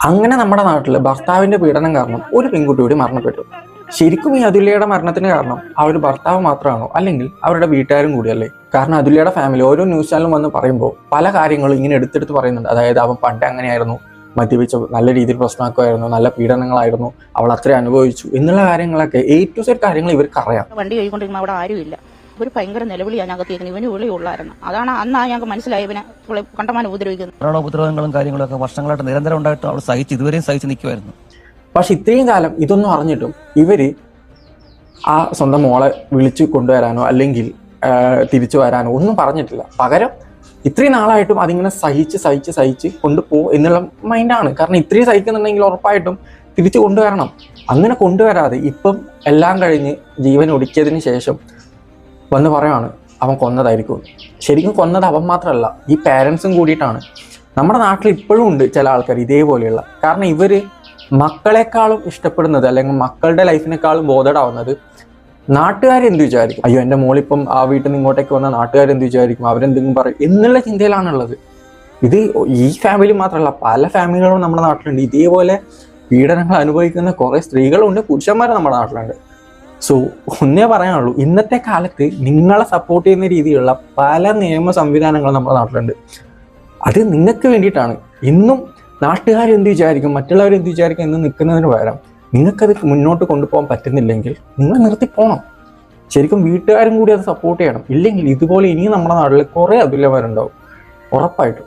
അങ്ങനെ നമ്മുടെ നാട്ടിൽ ഭർത്താവിന്റെ പീഡനം കാരണം ഒരു പെൺകുട്ടി കൂടി മരണപ്പെട്ടു. ശരിക്കും ഈ അതുല്യയുടെ മരണത്തിന് കാരണം അവർ ഭർത്താവ് മാത്രമാണോ, അല്ലെങ്കിൽ അവരുടെ വീട്ടുകാരും കൂടിയല്ലേ? കാരണം അതുല്യയുടെ ഫാമിലി ഓരോ ന്യൂസ് ചാനലും വന്ന് പറയുമ്പോൾ പല കാര്യങ്ങളും ഇങ്ങനെ എടുത്തെടുത്ത് പറയുന്നുണ്ട്. അതായത് അവൻ പണ്ട് അങ്ങനെയായിരുന്നു, മദ്യപിച്ച് നല്ല രീതിയിൽ പ്രശ്നമാക്കുമായിരുന്നു, നല്ല പീഡനങ്ങളായിരുന്നു, അവൾ അത്രയും അനുഭവിച്ചു എന്നുള്ള കാര്യങ്ങളൊക്കെ A to Z കാര്യങ്ങൾ ഇവർക്ക് അറിയാം. വണ്ടി കഴിക്കൊണ്ടിരിക്കുമ്പോൾ അവിടെ ആരുമില്ല. ഒരു ഭയങ്കര നിലവിളിയാണ് ഞങ്ങൾക്ക് ഇവന് വിളി ഉള്ളായിരുന്നു. അതാണ് അന്നാ ഞങ്ങൾക്ക് മനസ്സിലായി ഇവനെ കണ്ടമാനം ഉപദ്രവിക്കുന്നത്. ഉപദ്രവങ്ങളും കാര്യങ്ങളൊക്കെ വർഷങ്ങളായിട്ട് നിരന്തരം ഉണ്ടായിട്ട് അവൾ ഇതുവരെയും സഹിച്ച് നിൽക്കുമായിരുന്നു. പക്ഷെ ഇത്രയും കാലം ഇതൊന്നും അറിഞ്ഞിട്ടും ഇവര് ആ സ്വന്തം മോളെ വിളിച്ചു കൊണ്ടുവരാനോ അല്ലെങ്കിൽ തിരിച്ചു വരാനോ ഒന്നും പറഞ്ഞിട്ടില്ല. പകരം ഇത്രയും നാളായിട്ടും അതിങ്ങനെ സഹിച്ച് എന്നുള്ള മൈൻഡാണ്. കാരണം ഇത്രയും സഹിക്കുന്നുണ്ടെങ്കിൽ ഉറപ്പായിട്ടും തിരിച്ചു കൊണ്ടുവരണം. അങ്ങനെ കൊണ്ടുവരാതെ ഇപ്പം എല്ലാം കഴിഞ്ഞ് ജീവൻ ഒടുക്കിയതിന് ശേഷം വന്ന് പറയാണ് അവൻ കൊന്നതായിരിക്കും. ശരിക്കും കൊന്നത് അവൻ മാത്രമല്ല, ഈ പാരൻസും കൂടിയിട്ടാണ്. നമ്മുടെ നാട്ടിൽ ഇപ്പോഴും ഉണ്ട് ചില ആൾക്കാർ ഇതേപോലെയുള്ള. കാരണം ഇവര് മക്കളെക്കാളും ഇഷ്ടപ്പെടുന്നത് അല്ലെങ്കിൽ മക്കളുടെ ലൈഫിനേക്കാളും ബോധഡാവുന്നത് നാട്ടുകാരെന്ത് വിചാരിക്കും, അയ്യോ എൻ്റെ മോളിപ്പം ആ വീട്ടിൽ നിന്ന് ഇങ്ങോട്ടേക്ക് വന്ന നാട്ടുകാരെന്ത് വിചാരിക്കും, അവരെന്തെങ്കിലും പറയും എന്നുള്ള ചിന്തയിലാണുള്ളത്. ഇത് ഈ ഫാമിലി മാത്രമല്ല, പല ഫാമിലികളും നമ്മുടെ നാട്ടിലുണ്ട്. ഇതേപോലെ പീഡനങ്ങൾ അനുഭവിക്കുന്ന കുറേ സ്ത്രീകളുണ്ട്, പുരുഷന്മാരും നമ്മുടെ നാട്ടിലുണ്ട്. സോ ഒന്നേ പറയാനുള്ളൂ, ഇന്നത്തെ കാലത്ത് നിങ്ങളെ സപ്പോർട്ട് ചെയ്യുന്ന രീതിയിലുള്ള പല നിയമ സംവിധാനങ്ങളും നമ്മുടെ നാട്ടിലുണ്ട്. അത് നിങ്ങൾക്ക് വേണ്ടിയിട്ടാണ്. ഇന്നും നാട്ടുകാരെന്ത് വിചാരിക്കും, മറ്റുള്ളവരെന്ത് വിചാരിക്കും എന്ന് നിൽക്കുന്നതിന് പകരം നിങ്ങൾക്കത് മുന്നോട്ട് കൊണ്ടുപോകാൻ പറ്റുന്നില്ലെങ്കിൽ നിങ്ങൾ നിർത്തിപ്പോണം. ശരിക്കും വീട്ടുകാരും കൂടി അത് സപ്പോർട്ട് ചെയ്യണം. ഇല്ലെങ്കിൽ ഇതുപോലെ ഇനിയും നമ്മുടെ നാട്ടിൽ കുറേ അതുല്യമാരുണ്ടാവും ഉറപ്പായിട്ടും.